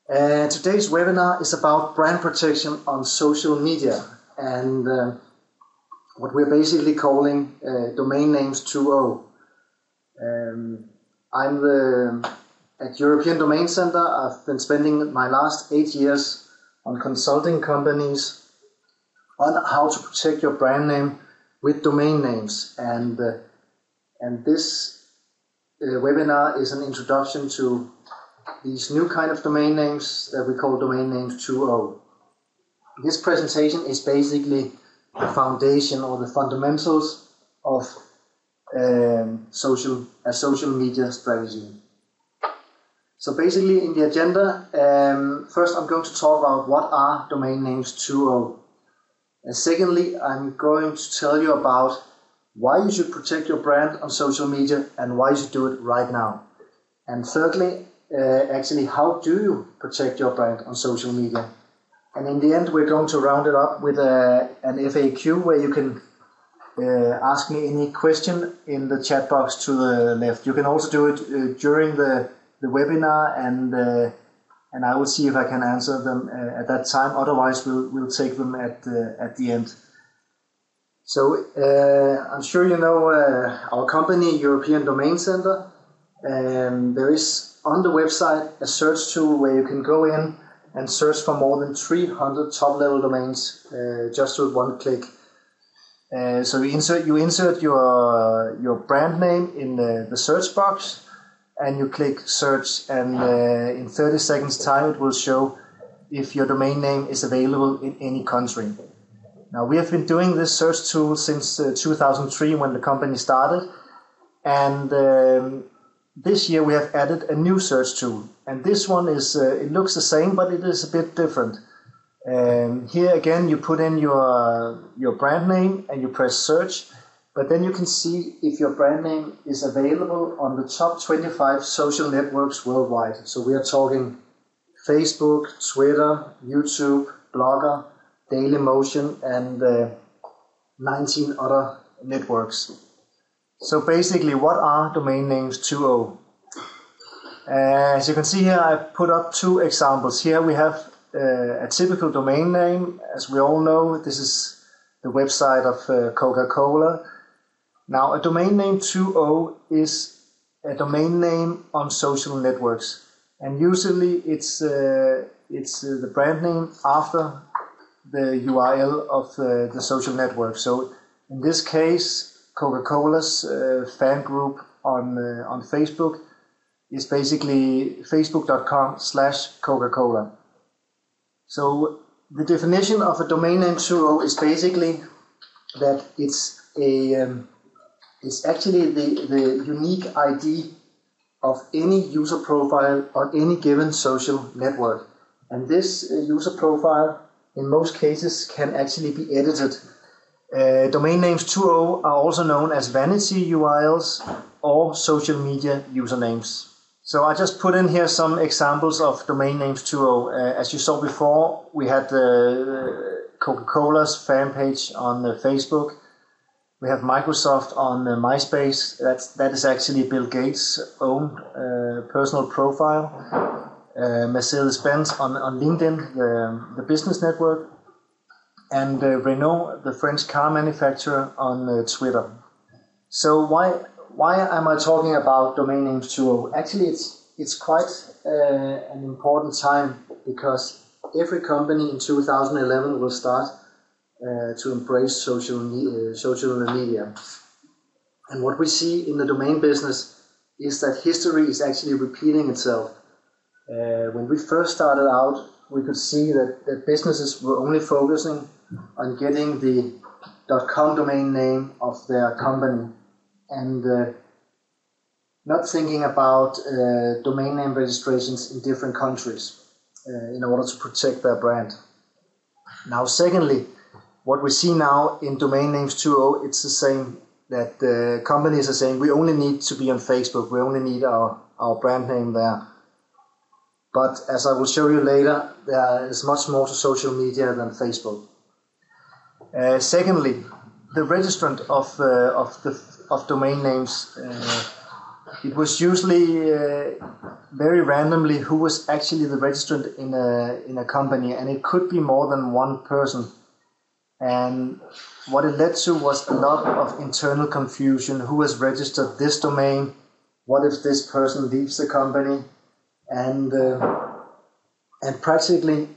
Today's webinar is about brand protection on social media and what we're basically calling Domain Names 2.0. I'm at European Domain Center. I've been spending my last 8 years on consulting companies on how to protect your brand name with domain names, and this webinar is an introduction to these new kind of domain names that we call Domain Names 2.0. This presentation is basically the foundation or the fundamentals of social media strategy. So basically in the agenda, first I'm going to talk about what are Domain Names 2.0. Secondly, I'm going to tell you about why you should protect your brand on social media and why you should do it right now. And thirdly, actually, how do you protect your brand on social media? And in the end, we're going to round it up with an FAQ where you can ask me any question in the chat box to the left. You can also do it during the webinar, and I will see if I can answer them at that time. Otherwise, we'll take them at the end. So I'm sure you know our company, European Domain Center. There is on the website a search tool where you can go in and search for more than 300 top-level domains just with one click. So you insert your brand name in the search box, and you click search, and in 30 seconds time it will show if your domain name is available in any country. Now, we have been doing this search tool since 2003 when the company started, and this year we have added a new search tool, and this one is it looks the same, but it is a bit different. Here again you put in your brand name and you press search, but then you can see if your brand name is available on the top 25 social networks worldwide. So we are talking Facebook, Twitter, YouTube, Blogger, Dailymotion, and 19 other networks. So basically, what are Domain Names 2.0? As you can see here, I put up two examples. Here we have a typical domain name. As we all know, this is the website of Coca-Cola. Now, a Domain Name 2.0 is a domain name on social networks, and usually it's the brand name after the URL of the social network. So in this case, Coca-Cola's fan group on Facebook is basically facebook.com/Coca-Cola. So the definition of a Domain Name 2.0 is basically that it's actually the unique ID of any user profile on any given social network. And this user profile in most cases can actually be edited. Domain Names 2.0 are also known as vanity URLs or social media usernames. So I just put in here some examples of Domain Names 2.0. As you saw before, we had Coca-Cola's fan page on Facebook. We have Microsoft on MySpace. That is actually Bill Gates' own personal profile. Mercedes-Benz on LinkedIn, the business network. And Renault, the French car manufacturer, on Twitter. So why am I talking about Domain Names 2.0? Actually, it's quite an important time, because every company in 2011 will start to embrace social media. And what we see in the domain business is that history is actually repeating itself. When we first started out, we could see that businesses were only focusing on getting the .com domain name of their company, and not thinking about domain name registrations in different countries in order to protect their brand. Now, secondly, what we see now in Domain Names 2.0, it's the same, that companies are saying we only need to be on Facebook, we only need our brand name there. But as I will show you later, there is much more to social media than Facebook. Secondly, the registrant of domain names it was usually very randomly who was actually the registrant in a company, and it could be more than one person. And what it led to was a lot of internal confusion. Who has registered this domain? What if this person leaves the company? And practically,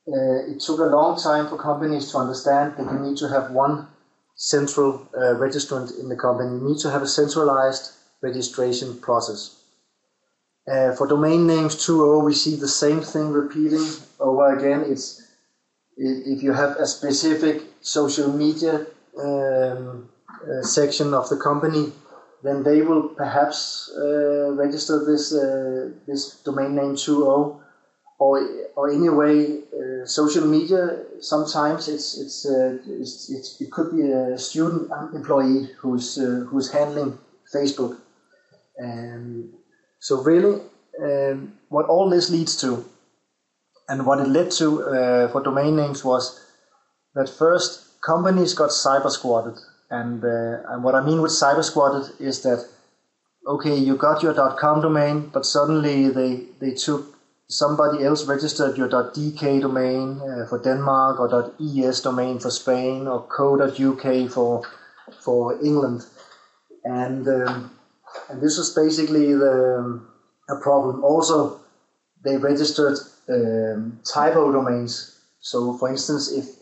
it took a long time for companies to understand that you need to have one central registrant in the company. You need to have a centralized registration process. For domain names 2.0, we see the same thing repeating over again. It's if you have a specific social media section of the company, then they will perhaps register this domain name 2.0, or anyway, social media. Sometimes it could be a student employee who's handling Facebook, and so really, what all this leads to. And what it led to for domain names was that first companies got cyber squatted. And what I mean with cyber squatted is that, okay, you got your .com domain, but suddenly they took somebody else registered your .dk domain for Denmark, or .es domain for Spain, or co.uk for England. And this was basically a problem. Also, they registered typo domains. So, for instance, if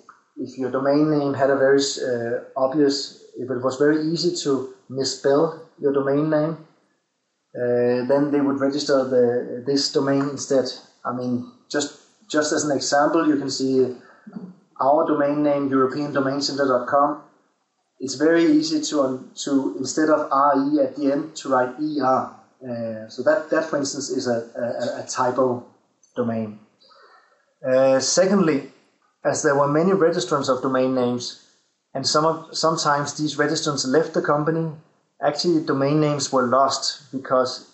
your domain name had a very obvious, if it was very easy to misspell your domain name, then they would register this domain instead. I mean, just as an example, you can see our domain name, EuropeanDomainCenter.com. It's very easy to instead of RE at the end, to write ER. So that for instance is a typo domain. Secondly, as there were many registrants of domain names, and sometimes these registrants left the company, actually domain names were lost because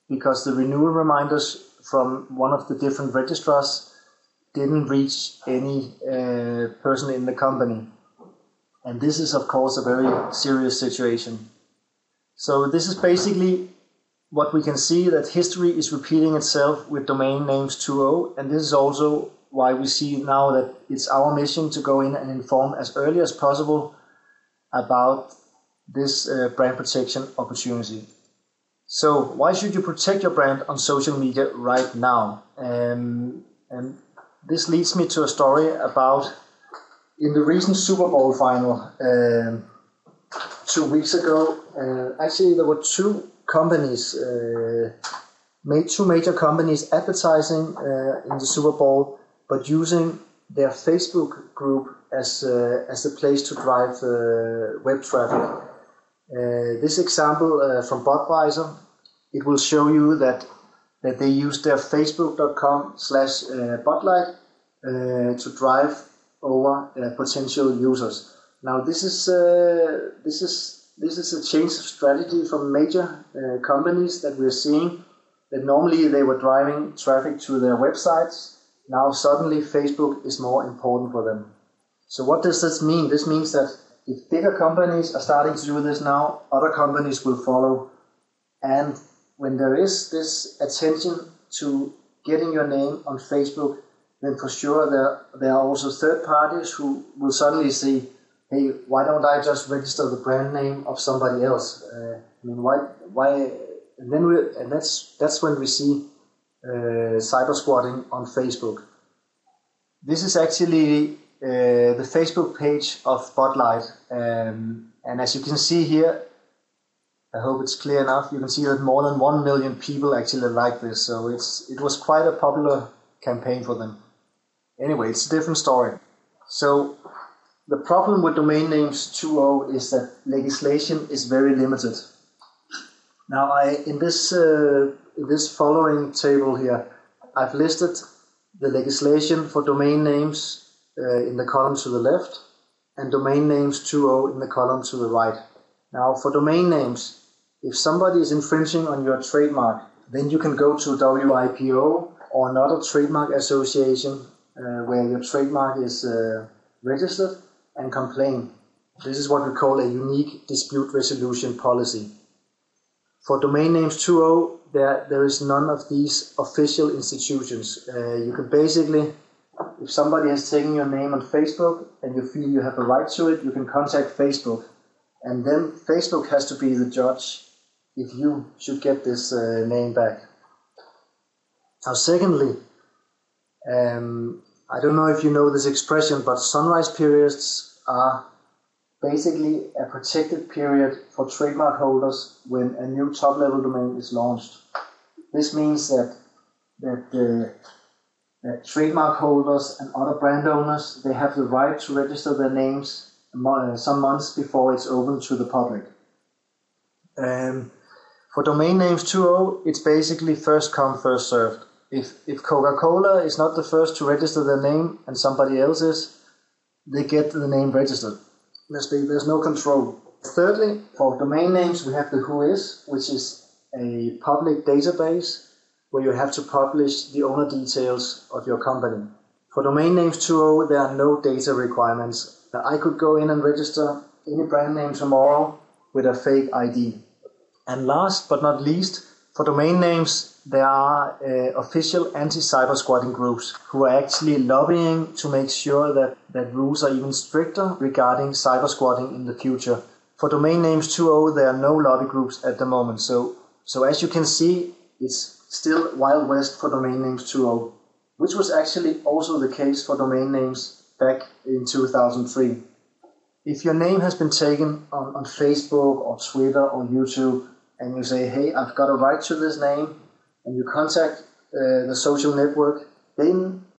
the renewal reminders from one of the different registrars didn't reach any person in the company. And this is, of course, a very serious situation. So this is basically what we can see, that history is repeating itself with domain names 2.0, and this is also why we see now that it's our mission to go in and inform as early as possible about this brand protection opportunity. So why should you protect your brand on social media right now? And this leads me to a story about in the recent Super Bowl final 2 weeks ago. Actually, there were two major companies advertising in the Super Bowl, but using their Facebook group as a place to drive web traffic. This example from Budweiser, it will show you that they use their facebook.com/Budlight to drive over potential users. Now this is a change of strategy from major companies that we're seeing, that normally they were driving traffic to their websites. Now suddenly Facebook is more important for them. So what does this mean? This means that if bigger companies are starting to do this now, other companies will follow. And when there is this attention to getting your name on Facebook, then for sure there are also third parties who will suddenly see, hey, why don't I just register the brand name of somebody else? I mean, why? And that's when we see cyber squatting on Facebook. This is actually the Facebook page of Budlight, and as you can see here, I hope it's clear enough, you can see that more than 1 million people actually like this, so it was quite a popular campaign for them. Anyway, it's a different story. So the problem with domain names 2.0 is that legislation is very limited. Now, in this following table here, I've listed the legislation for domain names in the column to the left, and domain names 2.0 in the column to the right. Now, for domain names, if somebody is infringing on your trademark, then you can go to WIPO or another trademark association where your trademark is registered and complain. This is what we call a unique dispute resolution policy. For domain names 2.0, there is none of these official institutions. You can basically, if somebody has taken your name on Facebook and you feel you have a right to it, you can contact Facebook. And then Facebook has to be the judge if you should get this name back. Now secondly, I don't know if you know this expression, but sunrise periods are basically a protected period for trademark holders when a new top-level domain is launched. This means that trademark holders and other brand owners, they have the right to register their names some months before it's open to the public. For domain names 2.0, it's basically first come, first served. If Coca-Cola is not the first to register their name and somebody else is, they get the name registered. There's no control. Thirdly, for domain names, we have the Whois, which is a public database where you have to publish the owner details of your company. For domain names 2.0, there are no data requirements. I could go in and register any brand name tomorrow with a fake ID. And last but not least, for domain names, there are official anti-cyber squatting groups who are actually lobbying to make sure that rules are even stricter regarding cyber squatting in the future. For domain names 2.0, there are no lobby groups at the moment. So as you can see, it's still Wild West for domain names 2.0, which was actually also the case for domain names back in 2003. If your name has been taken on Facebook or Twitter or YouTube, and you say, hey, I've got a right to this name, and you contact the social network, then